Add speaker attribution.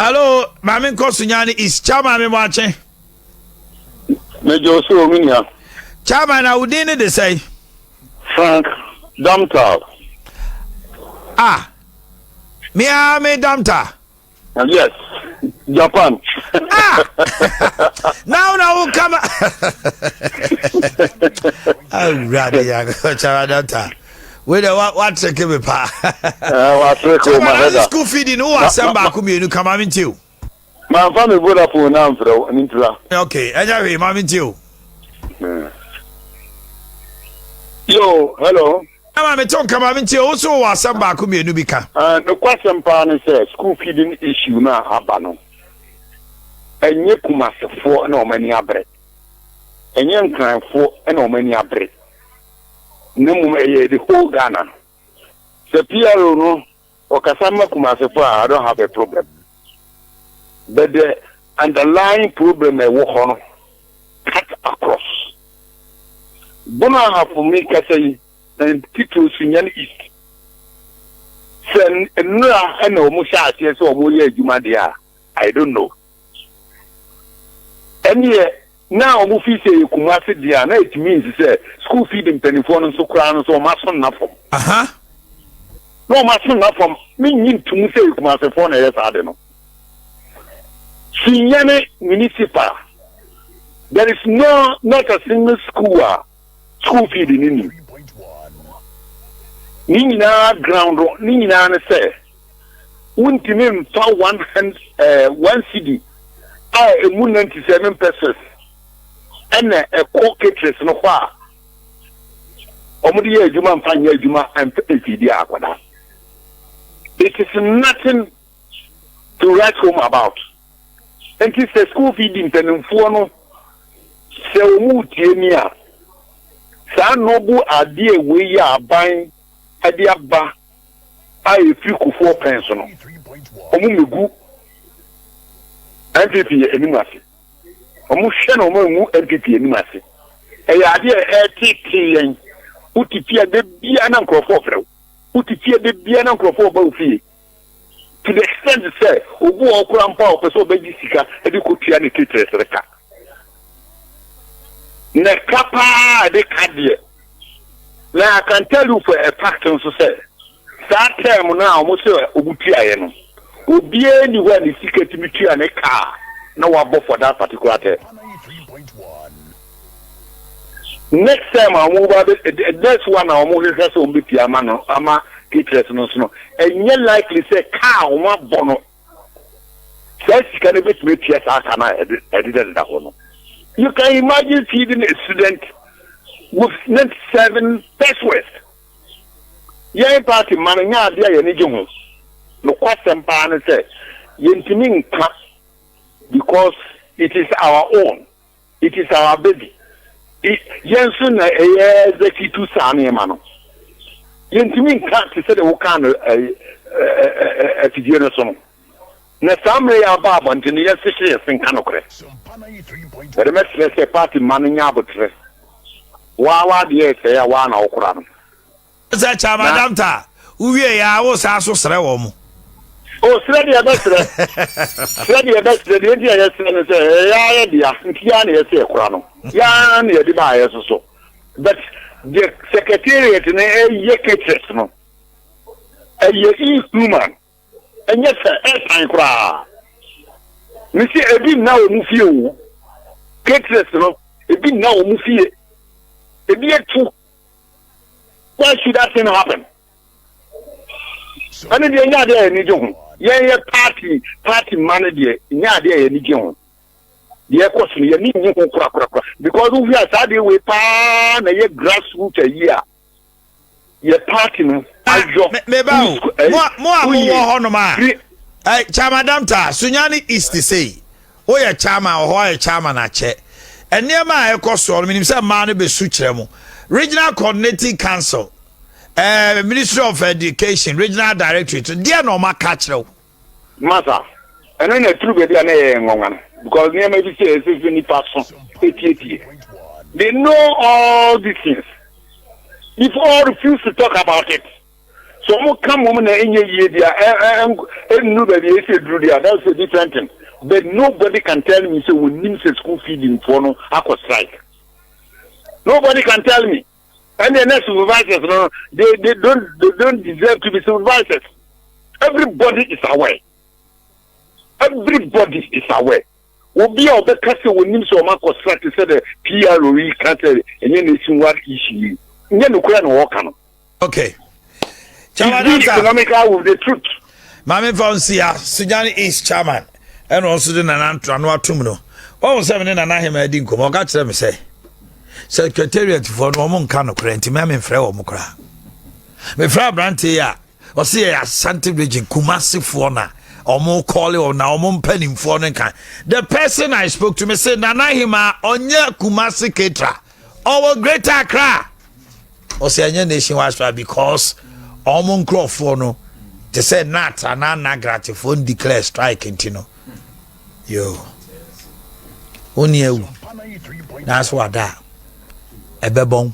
Speaker 1: Hello, Mamin Kosunyani is Chairman watching.
Speaker 2: Major Minia.
Speaker 1: Chairman, I would need to say
Speaker 2: Frank Damtal.
Speaker 1: Ah, me Damtal.
Speaker 2: Yes, Japan.
Speaker 1: Now come. I'm rather young, Chairman. We don't what take me pa. School feeding who are some back you come in to.
Speaker 2: My family would have put an for an intro.
Speaker 1: Okay, anyway, mammy too.
Speaker 2: Yo, hello.
Speaker 1: I'm a tongue come in to also was some back you nubika.
Speaker 2: The question partner says school feeding issue now abano. And you come as for no many bread. And young crime for no many bread. No the whole Ghana. The PRO no or Kasama Kumasefa, I don't have a problem. But the underlying problem I walk on cut across. Bona have for me say and people Sunyan East. Sen Nura and no Musha says or Moya Jumadia. I don't know. And yet now Mufi say Kumasi Diana, it means say school feeding telephone so crown so much on enough. No much enough from me to say Kumasi phone as I don't know. Sinyane municipal. There is not a single school feeding in it. Nina ground Nina say Untimim found 1 CD. I a 97 pesos. And a Caterers no far. Omudi Juma and Panya Juma and Pedia Aquada. It is nothing to write home about. And it's a school feeding Peninfuano. So Mutimia. San Nobu Adia we are buying Adiaba. I few 4 pension. Omugu MPP Enimasi. Omushano mu MPP Enimasi. Adia ATP Utipia de Biana Crofo. Utipia de Biana Crofo Bofi. To the extent to say, Ubu Okrampa, Peso Bejisica, Educutiani Caterers Reka. Nekapa de Cadia. Now I can tell you for a fact to say, that time now, Monsieur Ubutia, Ubi anywhere the secret to and a car. No one bought for that particular time. Next time I move out, next one I'll move his own BPA man, Ama Caterers no snow. And you likely say, cow, one bono. Says you can be with yes, I did that one. You can imagine feeding a student with 97 pesos. Young party man, yeah, dear, any young. No question, partner says, Yentimin cut because it is our own, it is our baby. Jensen, a the key to Sami Mano. Yentimin cut to say the Wakano a Fijian. Nasamre Abab until the yesterday in Canocre. But the message say party manning abutre. Wawa the say a 1 hour crown.
Speaker 1: That's a Madamta. We are was also Srewom.
Speaker 2: Oh, Sredia Bester. Sredia Bester, the India yesterday say, yeah, Kiani say a crown. Yan, the buyers so. But the secretariat in a Caterers, a ye human. And yes, sir, cry. Monsieur, a bit now, Mufio. Caterers, a bit now, Mufio. A bit too. Why should that thing happen? And then you're not there, any young. Yeah, party manager, not there, any young. The question you need to crack. Because we are starting with pan a grassroots a year. Your party, more Honoma. Chamadamta, Sunyani is to say, oh, yeah, Chama or Chama Nache. And near my cost, I mean, some man be sutremo. Regional Coordinating Council, Ministry of Education, Regional Directorate, dear no ma catch no. Master, and then a true baby, because near maybe say, it's any person, 88. They know all these things. If all refuse to talk about it, So mo come woman in your year, nobody is a drew there. That's a different thing. But nobody can tell me so when names a school feeding for no aqua strike. Nobody can tell me. And the next supervisors, no, they don't deserve to be supervisors. Everybody is aware. Everybody is aware. Will be our best castle when names of aqua strike to say the PROE cancer and then it's what issue. And then the Korean walk on.
Speaker 1: Okay.
Speaker 2: Economical with the truth.
Speaker 1: Mame Fonsia, Sujani East chairman, and also the Nanantranwa Tumno. Oh, 7 and I him I didn't come. I got them say. Secretariat for no one can occurrent, Mammy Freo Mukra. Me Fra Brantia, or see a Santa Region, Kumasi Fona, or more call or now more penny for the person I spoke to me said, Nanahima, on your Kumasi Ketra, our greater Accra. Or say, a nation was because. Omon Crawford no te say nat anana gratifone declare strike intino yo oni ewu that's what that ebebon